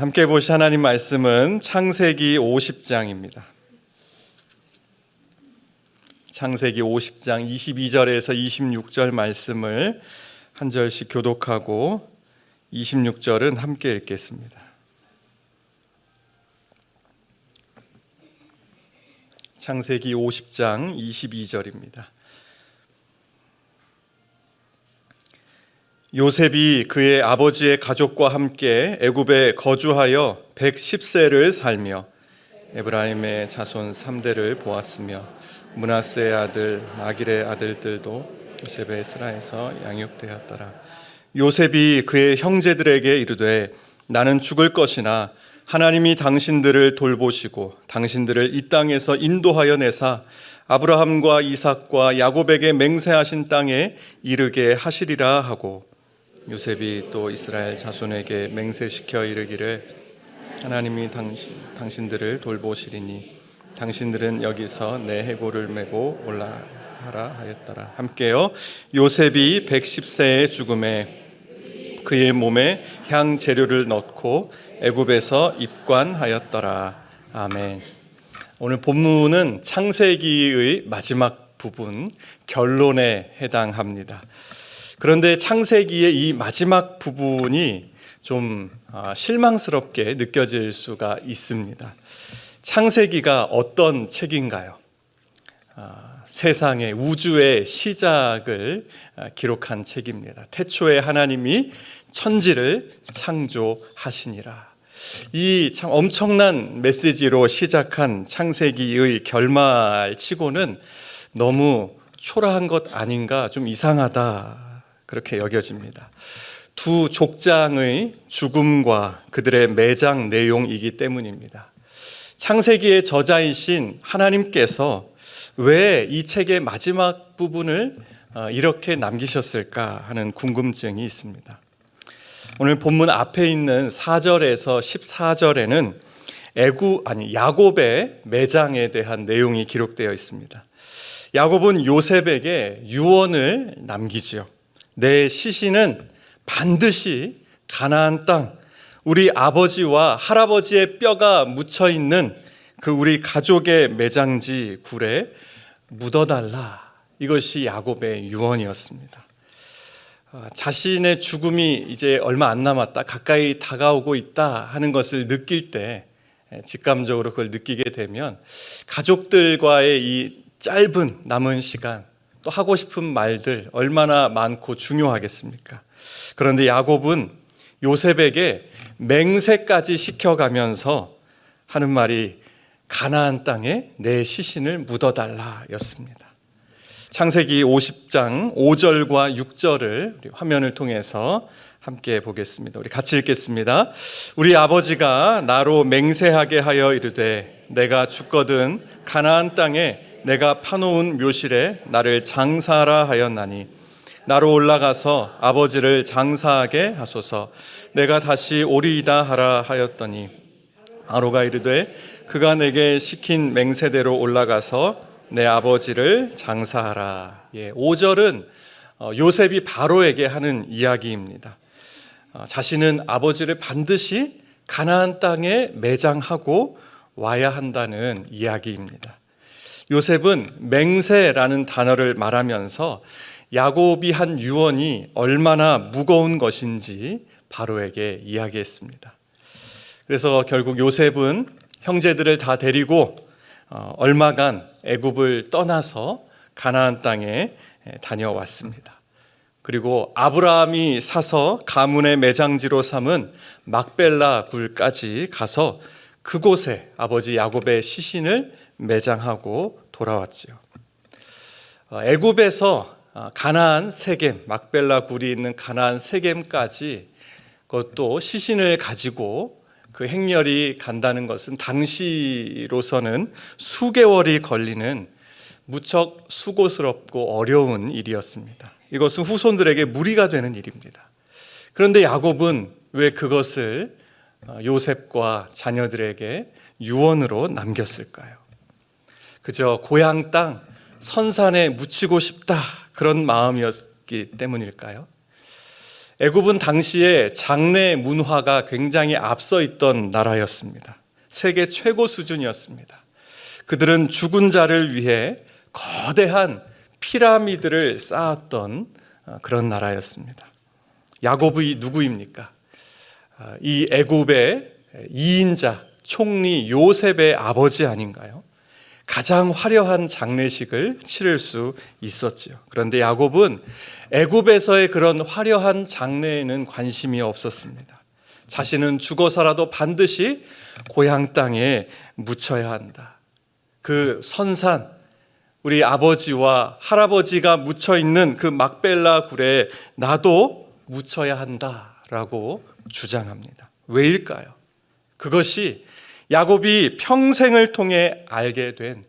함께 보실 하나님 말씀은 창세기 50장입니다. 창세기 50장 22절에서 26절 말씀을 한 절씩 교독하고 26절은 함께 읽겠습니다. 창세기 50장 22절입니다. 요셉이 그의 아버지의 가족과 함께 애굽에 거주하여 110세를 살며 에브라임의 자손 3대를 보았으며 므낫세의 아들 마길의 아들들도 요셉의 에스라에서 양육되었더라. 요셉이 그의 형제들에게 이르되 나는 죽을 것이나 하나님이 당신들을 돌보시고 당신들을 이 땅에서 인도하여 내사 아브라함과 이삭과 야곱에게 맹세하신 땅에 이르게 하시리라 하고, 요셉이 또 이스라엘 자손에게 맹세시켜 이르기를 하나님이 당신들을 돌보시리니 당신들은 여기서 내 해골을 메고 올라가라 하였더라. 함께요. 요셉이 110세의 죽음에 그의 몸에 향 재료를 넣고 애굽에서 입관하였더라. 아멘. 오늘 본문은 창세기의 마지막 부분, 결론에 해당합니다. 그런데 창세기의 이 마지막 부분이 좀 실망스럽게 느껴질 수가 있습니다. 창세기가 어떤 책인가요? 세상의 우주의 시작을 기록한 책입니다. 태초에 하나님이 천지를 창조하시니라. 이 참 엄청난 메시지로 시작한 창세기의 결말치고는 너무 초라한 것 아닌가, 좀 이상하다, 그렇게 여겨집니다. 두 족장의 죽음과 그들의 매장 내용이기 때문입니다. 창세기의 저자이신 하나님께서 왜 이 책의 마지막 부분을 이렇게 남기셨을까 하는 궁금증이 있습니다. 오늘 본문 앞에 있는 4절에서 14절에는 야곱의 매장에 대한 내용이 기록되어 있습니다. 야곱은 요셉에게 유언을 남기지요. 내 시신은 반드시 가나안 땅, 우리 아버지와 할아버지의 뼈가 묻혀 있는 그 우리 가족의 매장지 굴에 묻어달라. 이것이 야곱의 유언이었습니다. 자신의 죽음이 이제 얼마 안 남았다, 가까이 다가오고 있다 하는 것을 느낄 때, 직감적으로 그걸 느끼게 되면 가족들과의 이 짧은 남은 시간, 또 하고 싶은 말들 얼마나 많고 중요하겠습니까? 그런데 야곱은 요셉에게 맹세까지 시켜가면서 하는 말이 가나안 땅에 내 시신을 묻어달라 였습니다. 창세기 50장 5절과 6절을 우리 화면을 통해서 함께 보겠습니다. 우리 같이 읽겠습니다. 우리 아버지가 나로 맹세하게 하여 이르되 내가 죽거든 가나안 땅에 내가 파놓은 묘실에 나를 장사하라 하였나니 나로 올라가서 아버지를 장사하게 하소서. 내가 다시 오리이다 하라 하였더니 아로가 이르되 그가 내게 시킨 맹세대로 올라가서 내 아버지를 장사하라. 5절은 요셉이 바로에게 하는 이야기입니다. 자신은 아버지를 반드시 가나안 땅에 매장하고 와야 한다는 이야기입니다. 요셉은 맹세라는 단어를 말하면서 야곱이 한 유언이 얼마나 무거운 것인지 바로에게 이야기했습니다. 그래서 결국 요셉은 형제들을 다 데리고 얼마간 애굽을 떠나서 가나안 땅에 다녀왔습니다. 그리고 아브라함이 사서 가문의 매장지로 삼은 막벨라 굴까지 가서 그곳에 아버지 야곱의 시신을 매장하고 돌아왔지요. 애굽에서 가나안 세겜, 막벨라 굴이 있는 가나안 세겜까지, 그것도 시신을 가지고 그 행렬이 간다는 것은 당시로서는 수개월이 걸리는 무척 수고스럽고 어려운 일이었습니다. 이것은 후손들에게 무리가 되는 일입니다. 그런데 야곱은 왜 그것을 요셉과 자녀들에게 유언으로 남겼을까요? 그저 고향 땅 선산에 묻히고 싶다, 그런 마음이었기 때문일까요? 애굽은 당시에 장래 문화가 굉장히 앞서 있던 나라였습니다. 세계 최고 수준이었습니다. 그들은 죽은 자를 위해 거대한 피라미드를 쌓았던 그런 나라였습니다. 야곱이 누구입니까? 이 애굽의 2인자 총리 요셉의 아버지 아닌가요? 가장 화려한 장례식을 치를 수 있었지요. 그런데 야곱은 애굽에서의 그런 화려한 장례에는 관심이 없었습니다. 자신은 죽어서라도 반드시 고향 땅에 묻혀야 한다. 그 선산, 우리 아버지와 할아버지가 묻혀 있는 그 막벨라 굴에 나도 묻혀야 한다라고 주장합니다. 왜일까요? 그것이 야곱이 평생을 통해 알게 된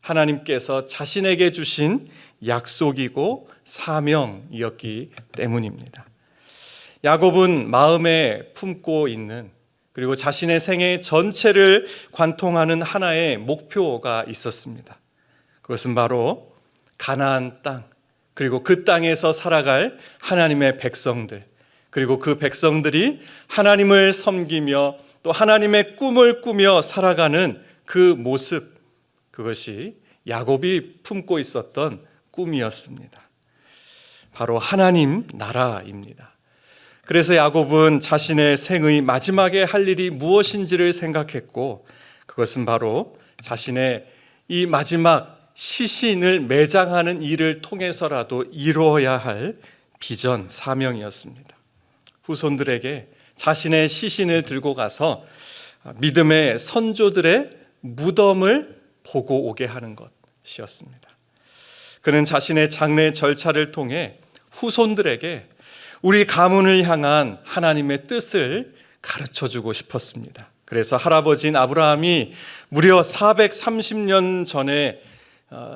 하나님께서 자신에게 주신 약속이고 사명이었기 때문입니다. 야곱은 마음에 품고 있는, 그리고 자신의 생애 전체를 관통하는 하나의 목표가 있었습니다. 그것은 바로 가나안 땅, 그리고 그 땅에서 살아갈 하나님의 백성들, 그리고 그 백성들이 하나님을 섬기며 또 하나님의 꿈을 꾸며 살아가는 그 모습, 그것이 야곱이 품고 있었던 꿈이었습니다. 바로 하나님 나라입니다. 그래서 야곱은 자신의 생의 마지막에 할 일이 무엇인지를 생각했고, 그것은 바로 자신의 이 마지막 시신을 매장하는 일을 통해서라도 이루어야 할 비전, 사명이었습니다. 후손들에게 자신의 시신을 들고 가서 믿음의 선조들의 무덤을 보고 오게 하는 것이었습니다. 그는 자신의 장례 절차를 통해 후손들에게 우리 가문을 향한 하나님의 뜻을 가르쳐주고 싶었습니다. 그래서 할아버지인 아브라함이 무려 430년 전에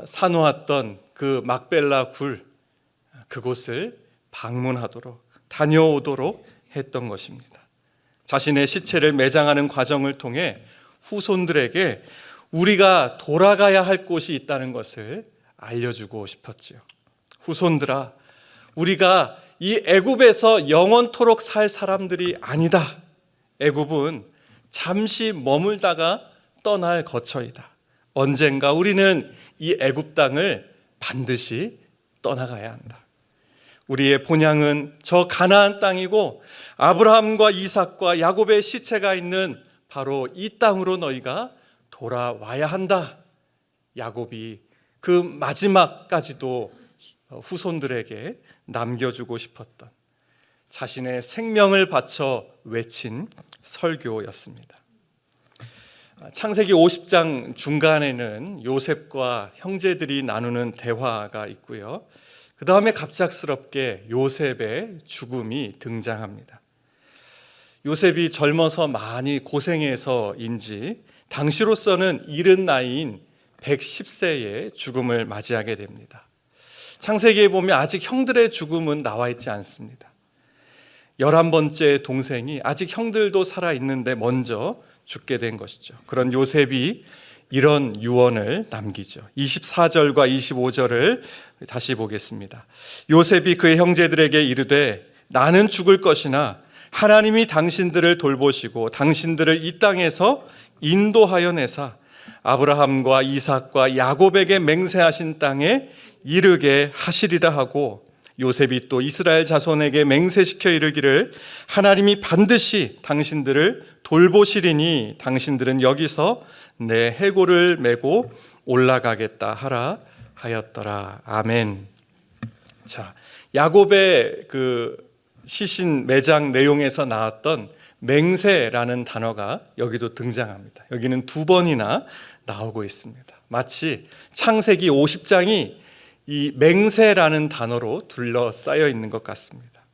사놓았던 그 막벨라 굴, 그곳을 방문하도록, 다녀오도록 했던 것입니다. 자신의 시체를 매장하는 과정을 통해 후손들에게 우리가 돌아가야 할 곳이 있다는 것을 알려주고 싶었지요. 후손들아, 우리가 이 애굽에서 영원토록 살 사람들이 아니다. 애굽은 잠시 머물다가 떠날 거처이다. 언젠가 우리는 이 애굽 땅을 반드시 떠나가야 한다. 우리의 본향은 저 가나안 땅이고 아브라함과 이삭과 야곱의 시체가 있는 바로 이 땅으로 너희가 돌아와야 한다. 야곱이 그 마지막까지도 후손들에게 남겨주고 싶었던, 자신의 생명을 바쳐 외친 설교였습니다. 창세기 50장 중간에는 요셉과 형제들이 나누는 대화가 있고요. 그 다음에 갑작스럽게 요셉의 죽음이 등장합니다. 요셉이 젊어서 많이 고생해서인지 당시로서는 이른 나이인 110세의 죽음을 맞이하게 됩니다. 창세기에 보면 아직 형들의 죽음은 나와 있지 않습니다. 11번째 동생이 아직 형들도 살아있는데 먼저 죽게 된 것이죠. 그런 요셉이 이런 유언을 남기죠. 24절과 25절을 다시 보겠습니다. 요셉이 그의 형제들에게 이르되 나는 죽을 것이나 하나님이 당신들을 돌보시고 당신들을 이 땅에서 인도하여 내사 아브라함과 이삭과 야곱에게 맹세하신 땅에 이르게 하시리라 하고, 요셉이 또 이스라엘 자손에게 맹세시켜 이르기를 하나님이 반드시 당신들을 돌보시리니 당신들은 여기서 내 해골을 메고 올라가겠다 하라 하였더라. 아멘. 자, 야곱의 그 시신 매장 내용에서 나왔던 맹세라는 단어가 여기도 등장합니다. 여기는 2번이나 나오고 있습니다. 마치 창세기 50장이 이 맹세라는 단어로 둘러싸여 있는 것 같습니다.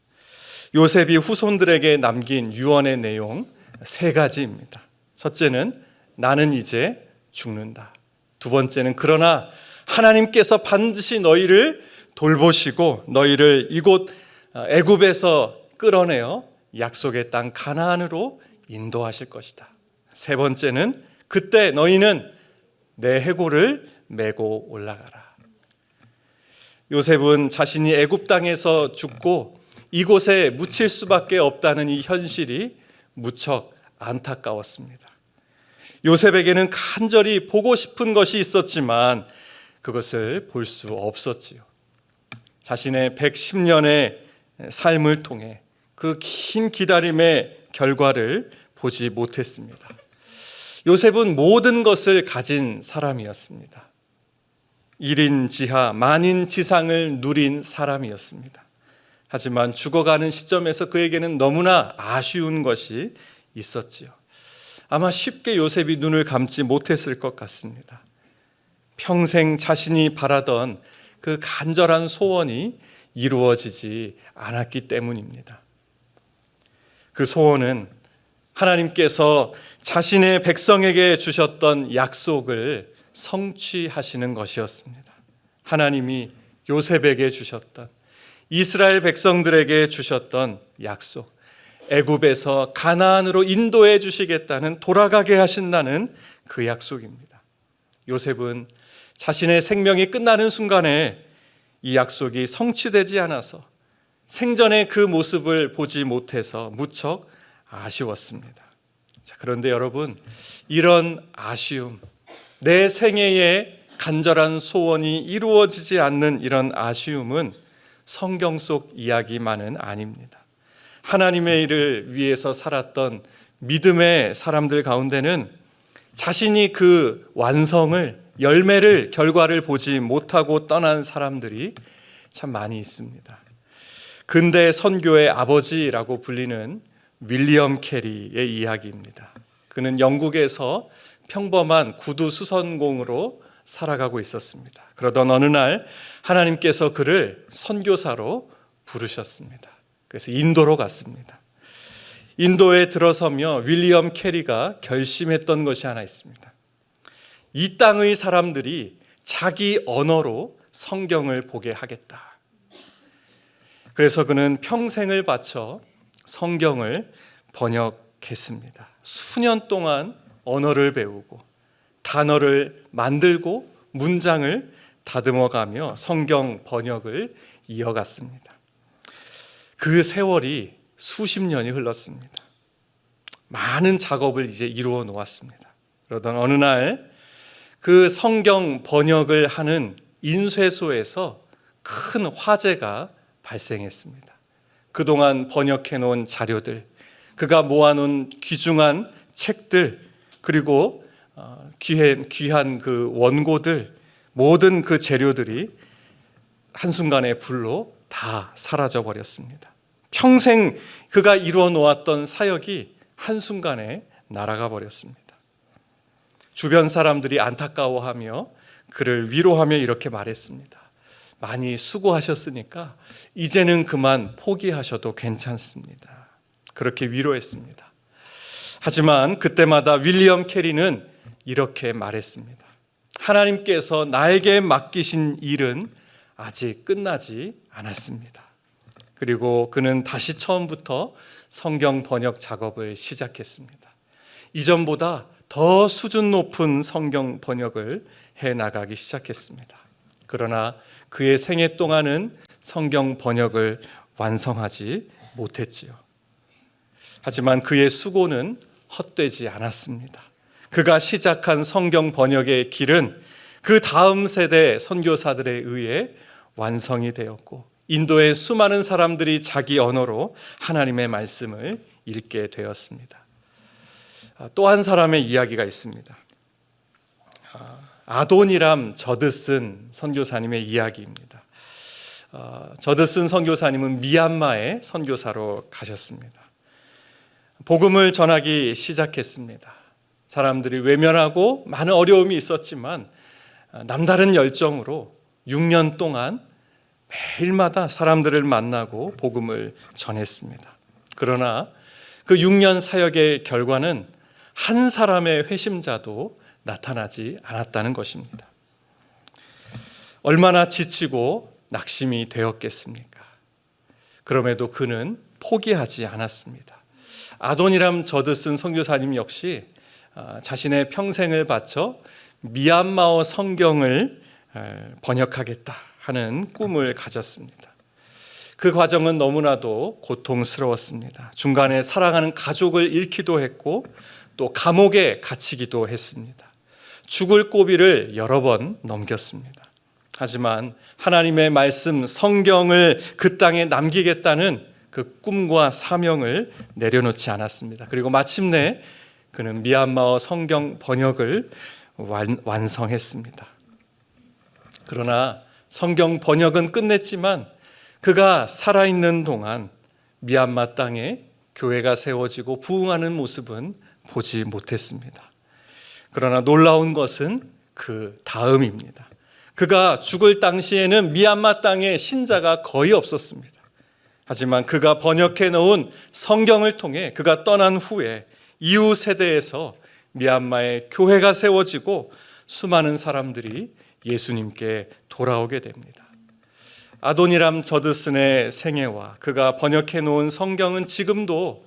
요셉이 후손들에게 남긴 유언의 내용 3가지입니다. 첫째는 나는 이제 죽는다. 두 번째는 그러나 하나님께서 반드시 너희를 돌보시고 너희를 이곳 애굽에서 끌어내어 약속의 땅 가나안으로 인도하실 것이다. 세 번째는 그때 너희는 내 해골을 메고 올라가라. 요셉은 자신이 애굽 땅에서 죽고 이곳에 묻힐 수밖에 없다는 이 현실이 무척 안타까웠습니다. 요셉에게는 간절히 보고 싶은 것이 있었지만 그것을 볼 수 없었지요. 자신의 110년의 삶을 통해 그 긴 기다림의 결과를 보지 못했습니다. 요셉은 모든 것을 가진 사람이었습니다. 일인지하 만인지상을 누린 사람이었습니다. 하지만 죽어가는 시점에서 그에게는 너무나 아쉬운 것이 있었지요. 아마 쉽게 요셉이 눈을 감지 못했을 것 같습니다. 평생 자신이 바라던 그 간절한 소원이 이루어지지 않았기 때문입니다. 그 소원은 하나님께서 자신의 백성에게 주셨던 약속을 성취하시는 것이었습니다. 하나님이 요셉에게 주셨던, 이스라엘 백성들에게 주셨던 약속, 애굽에서 가나안으로 인도해 주시겠다는, 돌아가게 하신다는 그 약속입니다. 요셉은 자신의 생명이 끝나는 순간에 이 약속이 성취되지 않아서 생전에 그 모습을 보지 못해서 무척 아쉬웠습니다. 그런데 여러분, 이런 아쉬움, 내 생애의 간절한 소원이 이루어지지 않는 이런 아쉬움은 성경 속 이야기만은 아닙니다. 하나님의 일을 위해서 살았던 믿음의 사람들 가운데는 자신이 그 완성을, 열매를, 결과를 보지 못하고 떠난 사람들이 참 많이 있습니다. 근대 선교의 아버지라고 불리는 윌리엄 캐리의 이야기입니다. 그는 영국에서 평범한 구두 수선공으로 살아가고 있었습니다. 그러던 어느 날 하나님께서 그를 선교사로 부르셨습니다. 그래서 인도로 갔습니다. 인도에 들어서며 윌리엄 캐리가 결심했던 것이 하나 있습니다. 이 땅의 사람들이 자기 언어로 성경을 보게 하겠다. 그래서 그는 평생을 바쳐 성경을 번역했습니다. 수년 동안 언어를 배우고 단어를 만들고 문장을 다듬어가며 성경 번역을 이어갔습니다. 그 세월이 수십 년이 흘렀습니다. 많은 작업을 이제 이루어 놓았습니다. 그러던 어느 날 그 성경 번역을 하는 인쇄소에서 큰 화재가 발생했습니다. 그동안 번역해 놓은 자료들, 그가 모아놓은 귀중한 책들, 그리고 귀한 그 원고들, 모든 그 재료들이 한순간에 불로 다 사라져 버렸습니다. 평생 그가 이루어 놓았던 사역이 한순간에 날아가 버렸습니다. 주변 사람들이 안타까워하며 그를 위로하며 이렇게 말했습니다. 많이 수고하셨으니까 이제는 그만 포기하셔도 괜찮습니다. 그렇게 위로했습니다. 하지만 그때마다 윌리엄 캐리는 이렇게 말했습니다. 하나님께서 나에게 맡기신 일은 아직 끝나지 않았습니다. 그리고 그는 다시 처음부터 성경 번역 작업을 시작했습니다. 이전보다 더 수준 높은 성경 번역을 해 나가기 시작했습니다. 그러나 그의 생애 동안은 성경 번역을 완성하지 못했지요. 하지만 그의 수고는 헛되지 않았습니다. 그가 시작한 성경 번역의 길은 그 다음 세대 선교사들에 의해 완성이 되었고, 인도의 수많은 사람들이 자기 언어로 하나님의 말씀을 읽게 되었습니다. 또 한 사람의 이야기가 있습니다. 아도니람 저드슨 선교사님의 이야기입니다. 저드슨 선교사님은 미얀마에 선교사로 가셨습니다. 복음을 전하기 시작했습니다. 사람들이 외면하고 많은 어려움이 있었지만 남다른 열정으로 6년 동안 매일마다 사람들을 만나고 복음을 전했습니다. 그러나 그 6년 사역의 결과는 한 사람의 회심자도 나타나지 않았다는 것입니다. 얼마나 지치고 낙심이 되었겠습니까? 그럼에도 그는 포기하지 않았습니다. 아도니람 저드슨 선교사님 역시 자신의 평생을 바쳐 미얀마어 성경을 번역하겠다 하는 꿈을 가졌습니다. 그 과정은 너무나도 고통스러웠습니다. 중간에 사랑하는 가족을 잃기도 했고 또 감옥에 갇히기도 했습니다. 죽을 고비를 여러 번 넘겼습니다. 하지만 하나님의 말씀 성경을 그 땅에 남기겠다는 그 꿈과 사명을 내려놓지 않았습니다. 그리고 마침내 그는 미얀마어 성경 번역을 완성했습니다. 그러나 성경 번역은 끝냈지만 그가 살아있는 동안 미얀마 땅에 교회가 세워지고 부흥하는 모습은 보지 못했습니다. 그러나 놀라운 것은 그 다음입니다. 그가 죽을 당시에는 미얀마 땅에 신자가 거의 없었습니다. 하지만 그가 번역해 놓은 성경을 통해 그가 떠난 후에 이후 세대에서 미얀마에 교회가 세워지고 수많은 사람들이 예수님께 돌아오게 됩니다. 아도니람 저드슨의 생애와 그가 번역해 놓은 성경은 지금도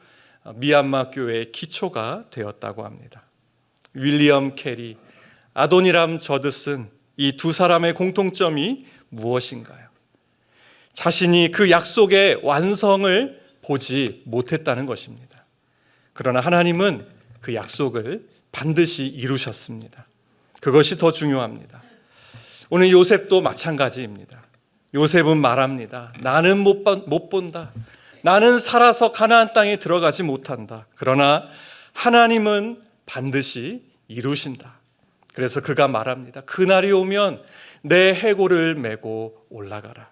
미얀마 교회의 기초가 되었다고 합니다. 윌리엄 캐리, 아도니람 저드슨, 이 두 사람의 공통점이 무엇인가요? 자신이 그 약속의 완성을 보지 못했다는 것입니다. 그러나 하나님은 그 약속을 반드시 이루셨습니다. 그것이 더 중요합니다. 오늘 요셉도 마찬가지입니다. 요셉은 말합니다. 나는 못 본다. 나는 살아서 가나안 땅에 들어가지 못한다. 그러나 하나님은 반드시 이루신다. 그래서 그가 말합니다. 그날이 오면 내 해골을 메고 올라가라.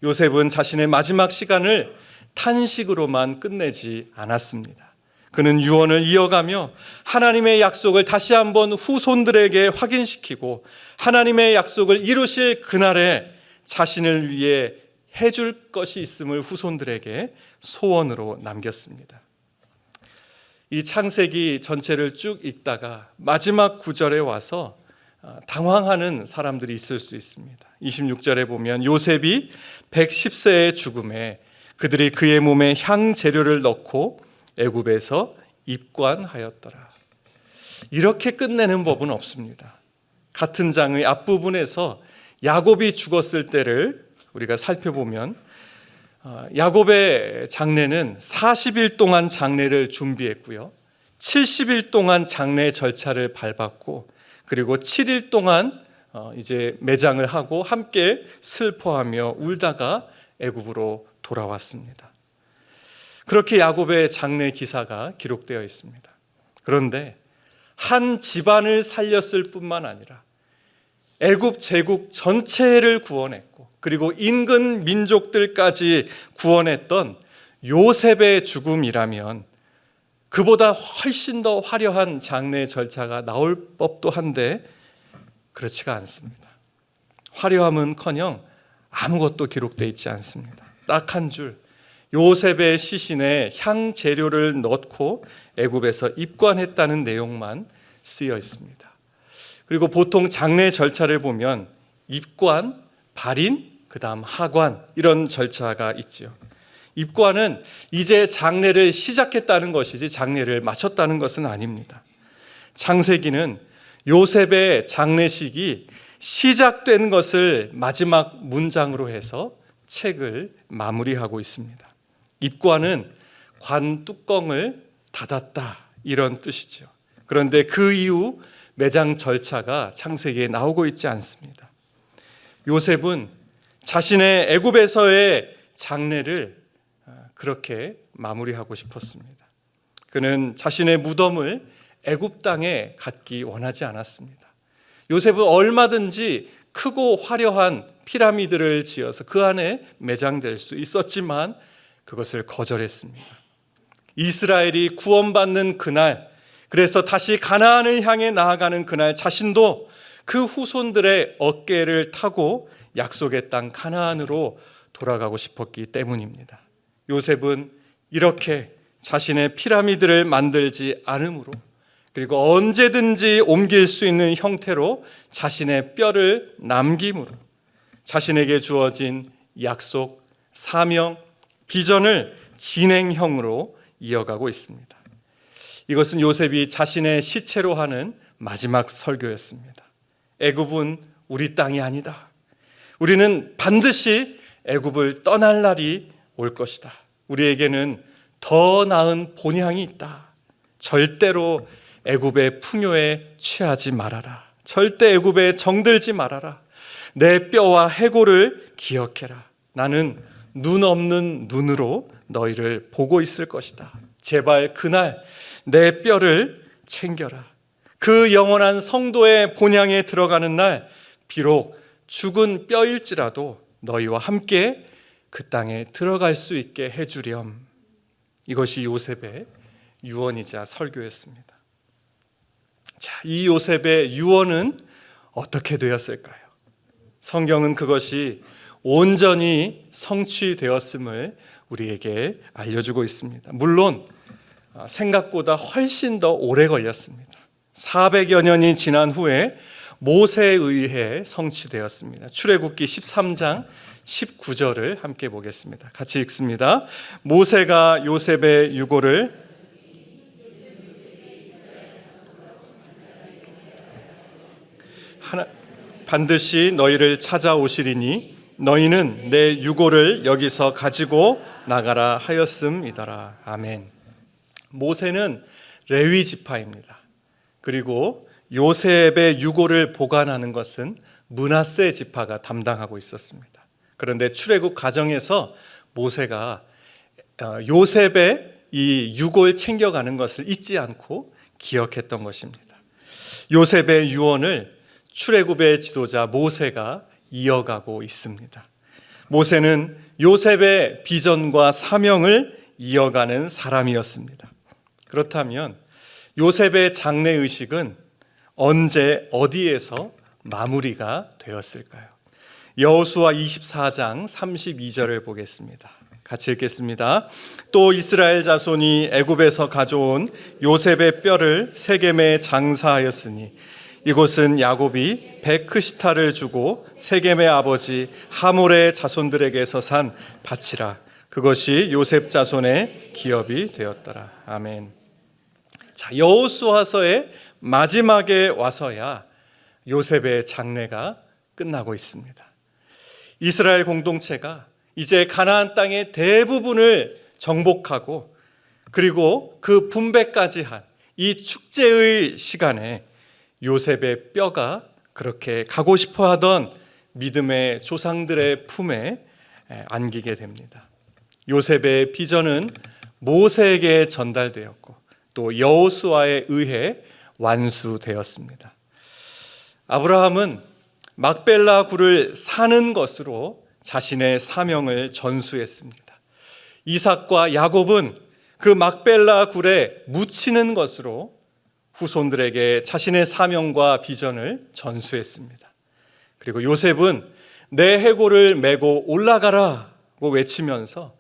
요셉은 자신의 마지막 시간을 탄식으로만 끝내지 않았습니다. 그는 유언을 이어가며 하나님의 약속을 다시 한번 후손들에게 확인시키고 하나님의 약속을 이루실 그날에 자신을 위해 해줄 것이 있음을 후손들에게 소원으로 남겼습니다. 이 창세기 전체를 쭉 읽다가 마지막 구절에 와서 당황하는 사람들이 있을 수 있습니다. 26절에 보면 요셉이 110세의 죽음에 그들이 그의 몸에 향 재료를 넣고 애굽에서 입관하였더라. 이렇게 끝내는 법은 없습니다. 같은 장의 앞부분에서 야곱이 죽었을 때를 우리가 살펴보면 야곱의 장례는 40일 동안 장례를 준비했고요. 70일 동안 장례 절차를 밟았고 그리고 7일 동안 이제 매장을 하고 함께 슬퍼하며 울다가 애굽으로 돌아왔습니다. 그렇게 야곱의 장례 기사가 기록되어 있습니다. 그런데 한 집안을 살렸을 뿐만 아니라 애굽 제국 전체를 구원했고 그리고 인근 민족들까지 구원했던 요셉의 죽음이라면 그보다 훨씬 더 화려한 장례 절차가 나올 법도 한데 그렇지가 않습니다. 화려함은커녕 아무것도 기록되어 있지 않습니다. 딱 한 줄, 요셉의 시신에 향 재료를 넣고 애굽에서 입관했다는 내용만 쓰여 있습니다. 그리고 보통 장례 절차를 보면 입관, 발인, 그 다음 하관 이런 절차가 있죠. 입관은 이제 장례를 시작했다는 것이지 장례를 마쳤다는 것은 아닙니다. 창세기는 요셉의 장례식이 시작된 것을 마지막 문장으로 해서 책을 마무리하고 있습니다. 입관은 관 뚜껑을 닫았다 이런 뜻이죠. 그런데 그 이후 매장 절차가 창세기에 나오고 있지 않습니다. 요셉은 자신의 애굽에서의 장례를 그렇게 마무리하고 싶었습니다. 그는 자신의 무덤을 애굽 땅에 갖기 원하지 않았습니다. 요셉은 얼마든지 크고 화려한 피라미드를 지어서 그 안에 매장될 수 있었지만 그것을 거절했습니다. 이스라엘이 구원받는 그날, 그래서 다시 가나안을 향해 나아가는 그날 자신도 그 후손들의 어깨를 타고 약속의 땅 가나안으로 돌아가고 싶었기 때문입니다. 요셉은 이렇게 자신의 피라미드를 만들지 않으므로 그리고 언제든지 옮길 수 있는 형태로 자신의 뼈를 남김으로 자신에게 주어진 약속, 사명, 비전을 진행형으로 이어가고 있습니다. 이것은 요셉이 자신의 시체로 하는 마지막 설교였습니다. 애굽은 우리 땅이 아니다. 우리는 반드시 애굽을 떠날 날이 올 것이다. 우리에게는 더 나은 본향이 있다. 절대로 애굽의 풍요에 취하지 말아라. 절대 애굽에 정들지 말아라. 내 뼈와 해골을 기억해라. 나는 눈 없는 눈으로 너희를 보고 있을 것이다. 제발 그날 내 뼈를 챙겨라. 그 영원한 성도의 본향에 들어가는 날 비록 죽은 뼈일지라도 너희와 함께 그 땅에 들어갈 수 있게 해주렴. 이것이 요셉의 유언이자 설교였습니다. 자, 이 요셉의 유언은 어떻게 되었을까요? 성경은 그것이 온전히 성취되었음을 우리에게 알려주고 있습니다. 물론 생각보다 훨씬 더 오래 걸렸습니다. 400여 년이 지난 후에 모세에 의해 성취되었습니다. 출애굽기 13장 19절을 함께 보겠습니다. 같이 읽습니다. 모세가 요셉의 유고를 반드시 너희를 찾아오시리니 너희는 내 유고를 여기서 가지고 나가라 하였음이더라. 아멘. 모세는 레위 지파입니다. 그리고 요셉의 유고를 보관하는 것은 므낫세 지파가 담당하고 있었습니다. 그런데 출애굽 과정에서 모세가 요셉의 이 유고를 챙겨가는 것을 잊지 않고 기억했던 것입니다. 요셉의 유언을 출애굽의 지도자 모세가 이어가고 있습니다. 모세는 요셉의 비전과 사명을 이어가는 사람이었습니다. 그렇다면 요셉의 장래의식은 언제 어디에서 마무리가 되었을까요? 여호수아 24장 32절을 보겠습니다. 같이 읽겠습니다. 또 이스라엘 자손이 애굽에서 가져온 요셉의 뼈를 세겜에 장사하였으니 이곳은 야곱이 베크시타를 주고 세겜의 아버지 하몰의 자손들에게서 산 밭이라. 그것이 요셉 자손의 기업이 되었더라. 아멘. 자, 여호수아서의 마지막에 와서야 요셉의 장래가 끝나고 있습니다. 이스라엘 공동체가 이제 가나안 땅의 대부분을 정복하고 그리고 그 분배까지 한 이 축제의 시간에 요셉의 뼈가 그렇게 가고 싶어 하던 믿음의 조상들의 품에 안기게 됩니다. 요셉의 비전은 모세에게 전달되었고 또 여호수아에 의해 완수되었습니다. 아브라함은 막벨라 굴을 사는 것으로 자신의 사명을 전수했습니다. 이삭과 야곱은 그 막벨라 굴에 묻히는 것으로 후손들에게 자신의 사명과 비전을 전수했습니다. 그리고 요셉은 내 해골을 메고 올라가라고 외치면서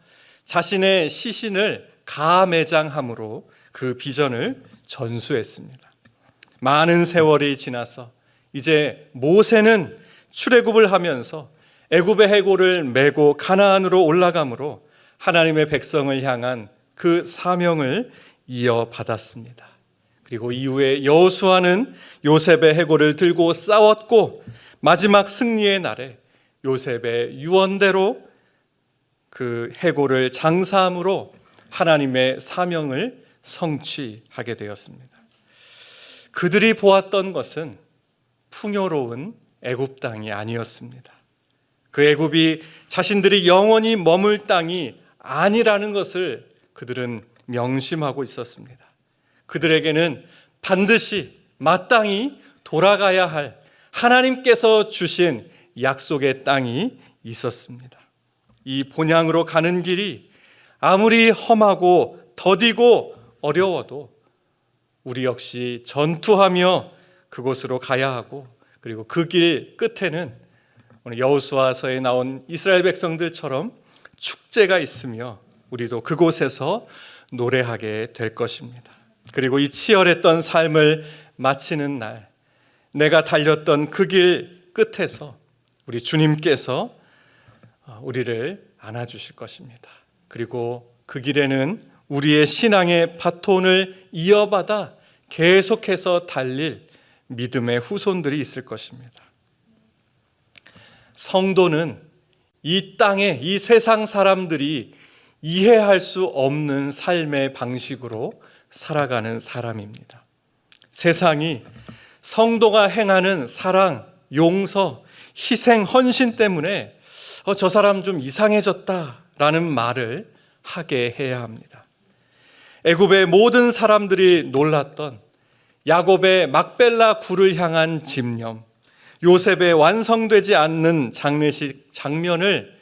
자신의 시신을 가매장함으로 그 비전을 전수했습니다. 많은 세월이 지나서 이제 모세는 출애굽을 하면서 애굽의 해골을 메고 가나안으로 올라감으로 하나님의 백성을 향한 그 사명을 이어받았습니다. 그리고 이후에 여호수아는 요셉의 해골을 들고 싸웠고 마지막 승리의 날에 요셉의 유언대로 그 해골을 장사함으로 하나님의 사명을 성취하게 되었습니다. 그들이 보았던 것은 풍요로운 애굽 땅이 아니었습니다. 그 애굽이 자신들이 영원히 머물 땅이 아니라는 것을 그들은 명심하고 있었습니다. 그들에게는 반드시 마땅히 돌아가야 할 하나님께서 주신 약속의 땅이 있었습니다. 이 본향으로 가는 길이 아무리 험하고 더디고 어려워도 우리 역시 전투하며 그곳으로 가야 하고 그리고 그 길 끝에는 오늘 여호수아서에 나온 이스라엘 백성들처럼 축제가 있으며 우리도 그곳에서 노래하게 될 것입니다. 그리고 이 치열했던 삶을 마치는 날 내가 달렸던 그 길 끝에서 우리 주님께서 우리를 안아주실 것입니다. 그리고 그 길에는 우리의 신앙의 바톤을 이어받아 계속해서 달릴 믿음의 후손들이 있을 것입니다. 성도는 이 땅에 이 세상 사람들이 이해할 수 없는 삶의 방식으로 살아가는 사람입니다. 세상이 성도가 행하는 사랑, 용서, 희생, 헌신 때문에 저 사람 좀 이상해졌다라는 말을 하게 해야 합니다. 애굽의 모든 사람들이 놀랐던 야곱의 막벨라 굴을 향한 집념, 요셉의 완성되지 않는 장례식 장면을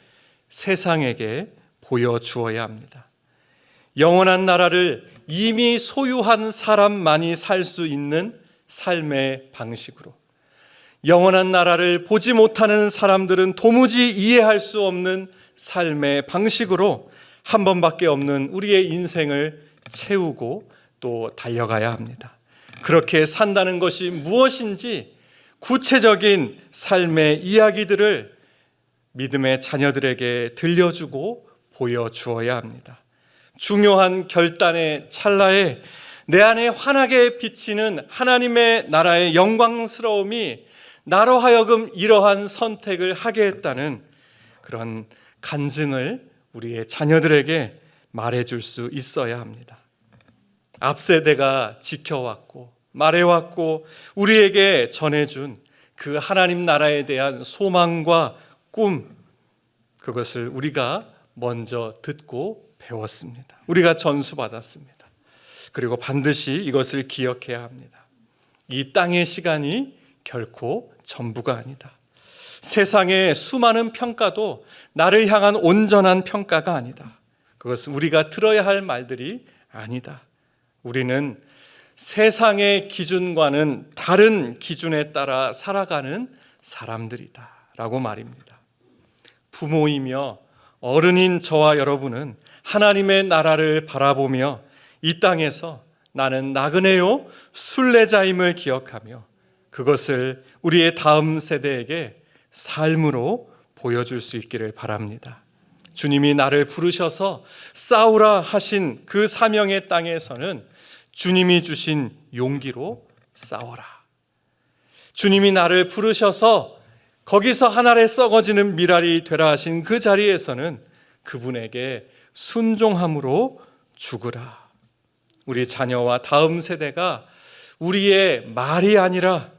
세상에게 보여주어야 합니다. 영원한 나라를 이미 소유한 사람만이 살 수 있는 삶의 방식으로, 영원한 나라를 보지 못하는 사람들은 도무지 이해할 수 없는 삶의 방식으로 한 번밖에 없는 우리의 인생을 채우고 또 달려가야 합니다. 그렇게 산다는 것이 무엇인지 구체적인 삶의 이야기들을 믿음의 자녀들에게 들려주고 보여주어야 합니다. 중요한 결단의 찰나에 내 안에 환하게 비치는 하나님의 나라의 영광스러움이 나로 하여금 이러한 선택을 하게 했다는 그런 간증을 우리의 자녀들에게 말해줄 수 있어야 합니다. 앞세대가 지켜왔고 말해왔고 우리에게 전해준 그 하나님 나라에 대한 소망과 꿈, 그것을 우리가 먼저 듣고 배웠습니다. 우리가 전수받았습니다. 그리고 반드시 이것을 기억해야 합니다. 이 땅의 시간이 결코 전부가 아니다. 세상의 수많은 평가도 나를 향한 온전한 평가가 아니다. 그것은 우리가 들어야 할 말들이 아니다. 우리는 세상의 기준과는 다른 기준에 따라 살아가는 사람들이다 라고 말입니다. 부모이며 어른인 저와 여러분은 하나님의 나라를 바라보며 이 땅에서 나는 나그네요 순례자임을 기억하며 그것을 우리의 다음 세대에게 삶으로 보여줄 수 있기를 바랍니다. 주님이 나를 부르셔서 싸우라 하신 그 사명의 땅에서는 주님이 주신 용기로 싸워라. 주님이 나를 부르셔서 거기서 한 알에 썩어지는 밀알이 되라 하신 그 자리에서는 그분에게 순종함으로 죽으라. 우리 자녀와 다음 세대가 우리의 말이 아니라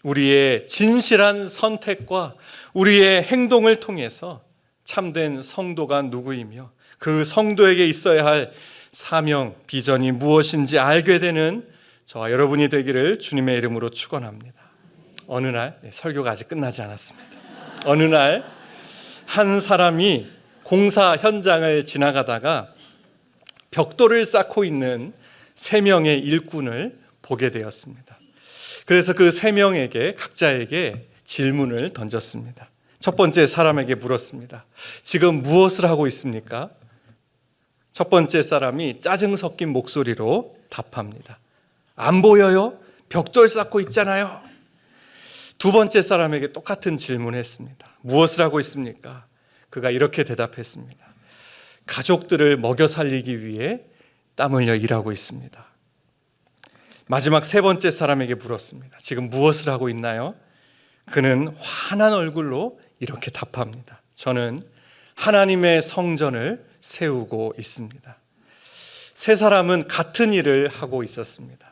우리의 진실한 선택과 우리의 행동을 통해서 참된 성도가 누구이며 그 성도에게 있어야 할 사명, 비전이 무엇인지 알게 되는 저와 여러분이 되기를 주님의 이름으로 축원합니다. 어느 날, 설교가 아직 끝나지 않았습니다. 어느 날 한 사람이 공사 현장을 지나가다가 벽돌을 쌓고 있는 3명의 일꾼을 보게 되었습니다. 그래서 그 3명에게 각자에게 질문을 던졌습니다. 첫 번째 사람에게 물었습니다. 지금 무엇을 하고 있습니까? 첫 번째 사람이 짜증 섞인 목소리로 답합니다. 안 보여요? 벽돌 쌓고 있잖아요. 두 번째 사람에게 똑같은 질문했습니다. 무엇을 하고 있습니까? 그가 이렇게 대답했습니다. 가족들을 먹여 살리기 위해 땀 흘려 일하고 있습니다. 마지막 세 번째 사람에게 물었습니다. 지금 무엇을 하고 있나요? 그는 환한 얼굴로 이렇게 답합니다. 저는 하나님의 성전을 세우고 있습니다. 세 사람은 같은 일을 하고 있었습니다.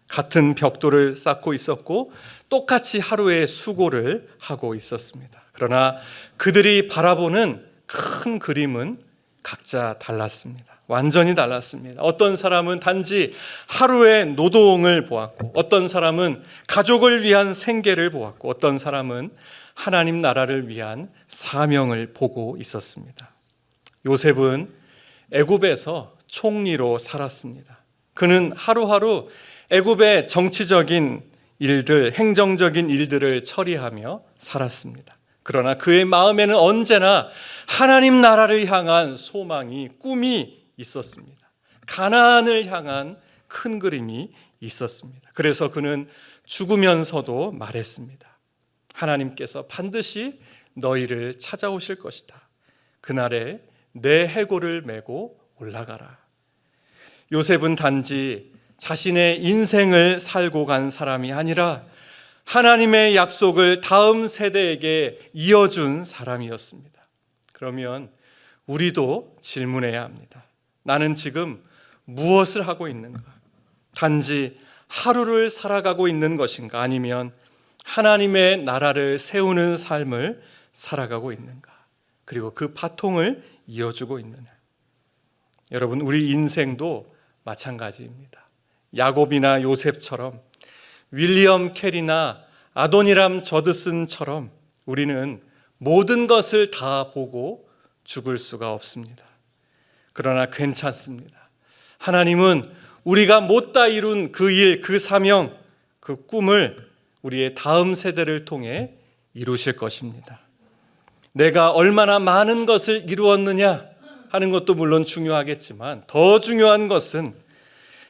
같은 벽돌을 쌓고 있었고 똑같이 하루의 수고를 하고 있었습니다. 그러나 그들이 바라보는 큰 그림은 각자 달랐습니다. 완전히 달랐습니다. 어떤 사람은 단지 하루의 노동을 보았고 어떤 사람은 가족을 위한 생계를 보았고 어떤 사람은 하나님 나라를 위한 사명을 보고 있었습니다. 요셉은 애굽에서 총리로 살았습니다. 그는 하루하루 애굽의 정치적인 일들, 행정적인 일들을 처리하며 살았습니다. 그러나 그의 마음에는 언제나 하나님 나라를 향한 소망이, 꿈이 있었습니다. 가나안을 향한 큰 그림이 있었습니다. 그래서 그는 죽으면서도 말했습니다. 하나님께서 반드시 너희를 찾아오실 것이다. 그날에 내 해골을 메고 올라가라. 요셉은 단지 자신의 인생을 살고 간 사람이 아니라 하나님의 약속을 다음 세대에게 이어준 사람이었습니다. 그러면 우리도 질문해야 합니다. 나는 지금 무엇을 하고 있는가? 단지 하루를 살아가고 있는 것인가? 아니면 하나님의 나라를 세우는 삶을 살아가고 있는가? 그리고 그 바통을 이어주고 있느냐? 여러분, 우리 인생도 마찬가지입니다. 야곱이나 요셉처럼, 윌리엄 캐리나 아도니람 저드슨처럼 우리는 모든 것을 다 보고 죽을 수가 없습니다. 그러나 괜찮습니다. 하나님은 우리가 못다 이룬 그 일, 그 사명, 그 꿈을 우리의 다음 세대를 통해 이루실 것입니다. 내가 얼마나 많은 것을 이루었느냐 하는 것도 물론 중요하겠지만 더 중요한 것은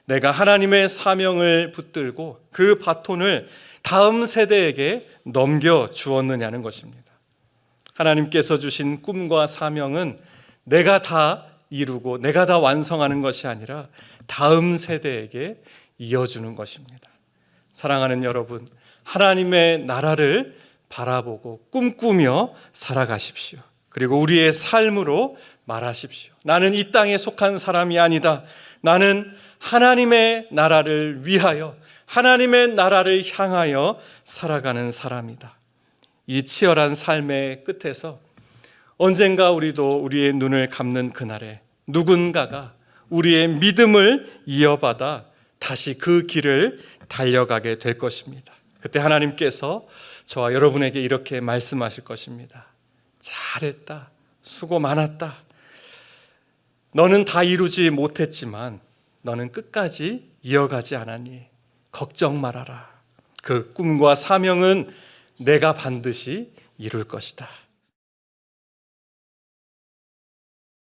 내가 하나님의 사명을 붙들고 그 바톤을 다음 세대에게 넘겨주었느냐는 것입니다. 하나님께서 주신 꿈과 사명은 내가 다 이루고 내가 다 완성하는 것이 아니라 다음 세대에게 이어주는 것입니다. 사랑하는 여러분, 하나님의 나라를 바라보고 꿈꾸며 살아가십시오. 그리고 우리의 삶으로 말하십시오. 나는 이 땅에 속한 사람이 아니다. 나는 하나님의 나라를 위하여, 하나님의 나라를 향하여 살아가는 사람이다. 이 치열한 삶의 끝에서 언젠가 우리도 우리의 눈을 감는 그날에 누군가가 우리의 믿음을 이어받아 다시 그 길을 달려가게 될 것입니다. 그때 하나님께서 저와 여러분에게 이렇게 말씀하실 것입니다. 잘했다. 수고 많았다. 너는 다 이루지 못했지만 너는 끝까지 이어가지 않았니? 걱정 말아라. 그 꿈과 사명은 내가 반드시 이룰 것이다.